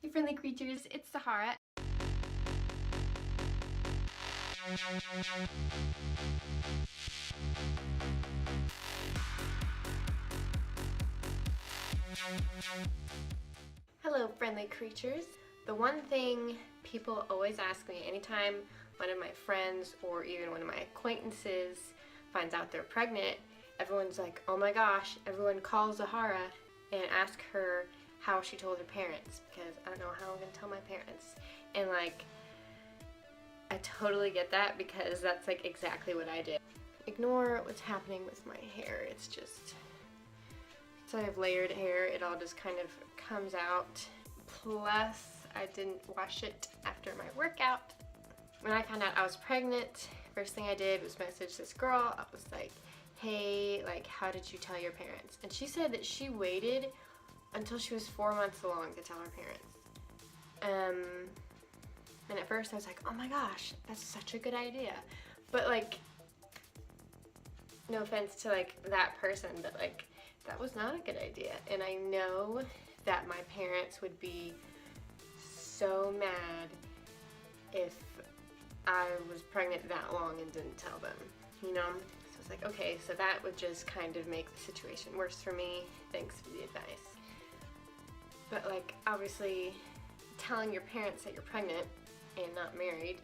Hey friendly creatures, it's Zahara. Hello friendly creatures. The one thing people always ask me anytime one of my friends or even one of my acquaintances finds out they're pregnant, everyone's like, oh my gosh, everyone calls Zahara and ask her how she told her parents, because I don't know how I'm gonna tell my parents. And like, I totally get that, because that's like exactly what I did. Ignore what's happening with my hair. It's just, so I have layered hair, it all just kind of comes out. Plus, I didn't wash it after my workout. When I found out I was pregnant, first thing I did was message this girl. I was like, hey, like, how did you tell your parents? And she said that she waited until she was 4 months along to tell her parents. And at first I was like, oh my gosh, that's such a good idea. But like, no offense to like that person, but like, that was not a good idea. And I know that my parents would be so mad if I was pregnant that long and didn't tell them, you know? So it's like, okay, so that would just kind of make the situation worse for me. Thanks for the advice. But like, obviously, telling your parents that you're pregnant and not married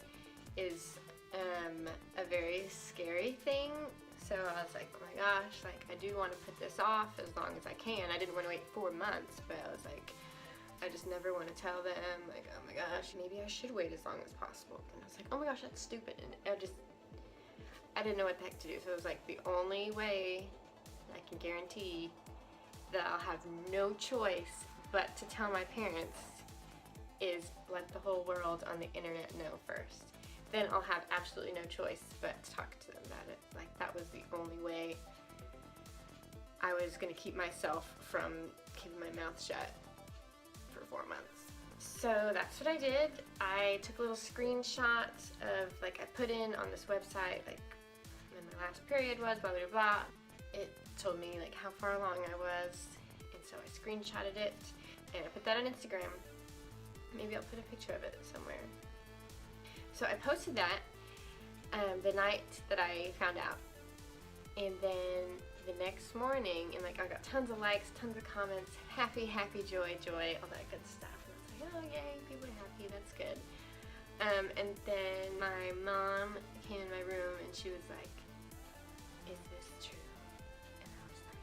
is a very scary thing. So I was like, oh my gosh, like, I do want to put this off as long as I can. I didn't want to wait 4 months, but I was like, I just never want to tell them, like, oh my gosh, maybe I should wait as long as possible. And I was like, oh my gosh, that's stupid. And I didn't know what the heck to do. So it was like, the only way I can guarantee that I'll have no choice but to tell my parents is let the whole world on the internet know first. Then I'll have absolutely no choice but to talk to them about it. Like, that was the only way I was gonna keep myself from keeping my mouth shut for 4 months. So that's what I did. I took a little screenshot of, like, I put in on this website, like, when my last period was, blah, blah, blah. It told me, like, how far along I was, and so I screenshotted it, and I put that on Instagram. Maybe I'll put a picture of it somewhere. So I posted that the night that I found out, and then the next morning, and like, I got tons of likes, tons of comments, happy, happy, joy, joy, all that good stuff. And I was like, oh yay, people are happy, that's good. And then my mom came in my room and she was like, is this true? And I was like,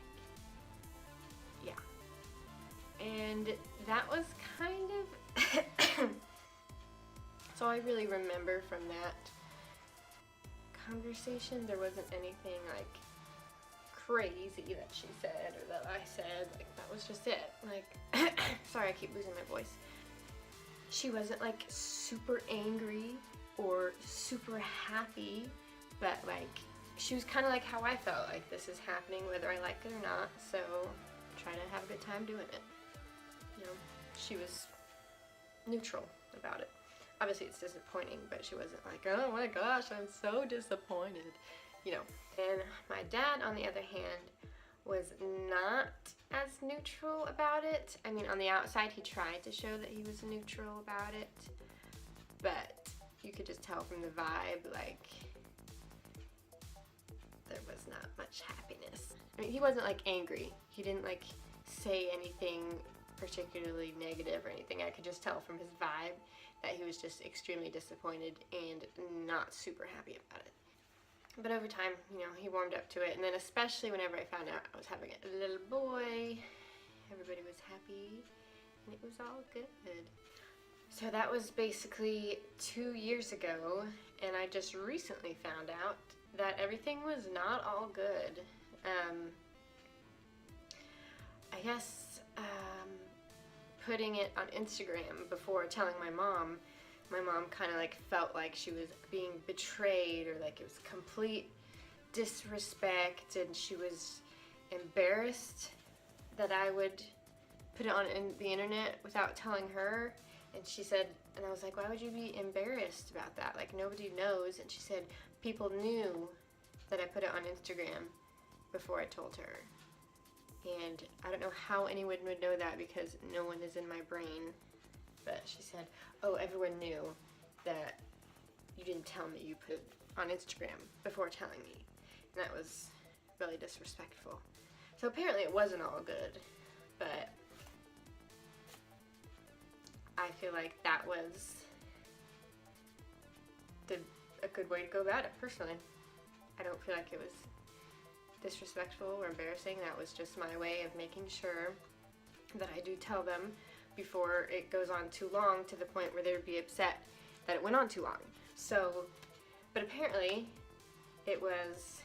yeah. And that was kind of so I really remember from that conversation, there wasn't anything like crazy that she said or that I said. Like, that was just it. Like, sorry, I keep losing my voice. She wasn't like super angry or super happy, but like, she was kind of like how I felt, like, this is happening whether I like it or not, so try to have a good time doing it. You know, she was neutral about it. Obviously it's disappointing, but she wasn't like, oh my gosh, I'm so disappointed, you know. And my dad, on the other hand, was not as neutral about it. I mean, on the outside he tried to show that he was neutral about it, but you could just tell from the vibe, like, there was not much happiness. I mean, he wasn't like angry. He didn't like say anything particularly negative or anything. I could just tell from his vibe that he was just extremely disappointed and not super happy about it. But over time, you know, he warmed up to it, and then especially whenever I found out I was having a little boy, everybody was happy and it was all good. So that was basically 2 years ago, and I just recently found out that everything was not all good. I guess putting it on Instagram before telling my mom kind of like felt like she was being betrayed, or like it was complete disrespect, and she was embarrassed that I would put it on the internet without telling her. And she said, and I was like, why would you be embarrassed about that? Like, nobody knows. And she said, people knew that I put it on Instagram before I told her. And I don't know how anyone would know that, because no one is in my brain. But she said, oh, everyone knew that you didn't tell me you put it on Instagram before telling me. And that was really disrespectful. So apparently it wasn't all good, but I feel like that was a good way to go about it, personally. I don't feel like it was disrespectful or embarrassing. That was just my way of making sure that I do tell them before it goes on too long, to the point where they would be upset that it went on too long. So, but apparently it was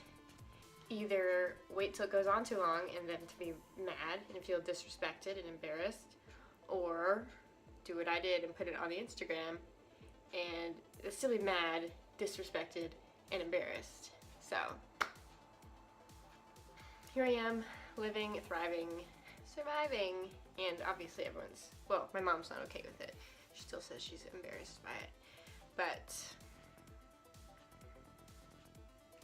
either wait till it goes on too long and then to be mad and feel disrespected and embarrassed, or do what I did and put it on the Instagram and still be mad, disrespected, and embarrassed. So here I am, living, thriving, surviving, and obviously everyone's, well, my mom's not okay with it. She still says she's embarrassed by it. But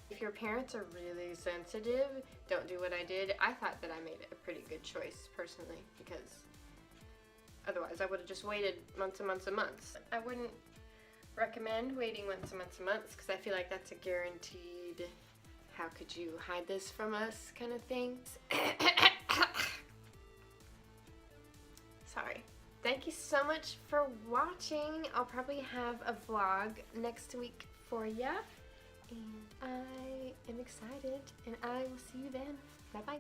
if your parents are really sensitive, don't do what I did. I thought that I made a pretty good choice, personally, because otherwise I would have just waited months and months and months. I wouldn't recommend waiting months and months and months, because I feel like that's a guaranteed, how could you hide this from us kind of thing. Sorry. Thank you so much for watching. I'll probably have a vlog next week for ya, and I am excited, and I will see you then. Bye bye.